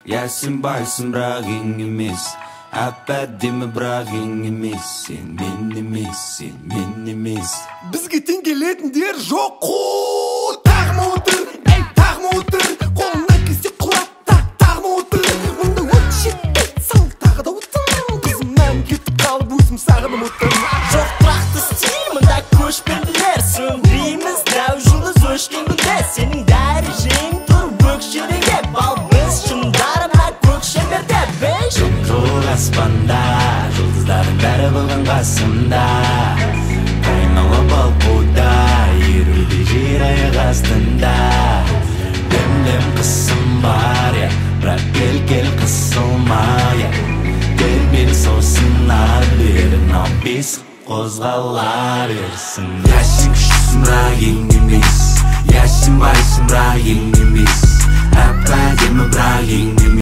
Ясың байсың бірақ ең емес, әп-әдемі бірақ ең емес. Сен мен емес, сен мен емес. Бізге тең келетіндер жоқ қой. Тағма отыр, әй тағма отыр. Қолыңнан келсе құлатта тағма отыр. Мұнда от жетпейді, сал тағы да отыр. Қызымнан кетіп қалып өзім сағынып отыр. Жоқ тұрақты стиль, мұнда көшпенділер. Сөндіреміз дәу жұлдыз өшкен күнде. Сенің дәрежең тұр бөкшелеге. Бал біз шыңдарына көк шеңберде. Жол аспанда, жұлдыздардың бәрі бүгін қасымда. Айнала балқуда, еруде жер аяқ астында. Лем-лем қысым бар, бірақ кел қысылма. Кел бері сосын ары бері, мынау бесік қозғала берсін. Ясың күштісің бірақ ең емес, ясың байсың бірақ ең емес, әп-әдемі бірақ ең емес.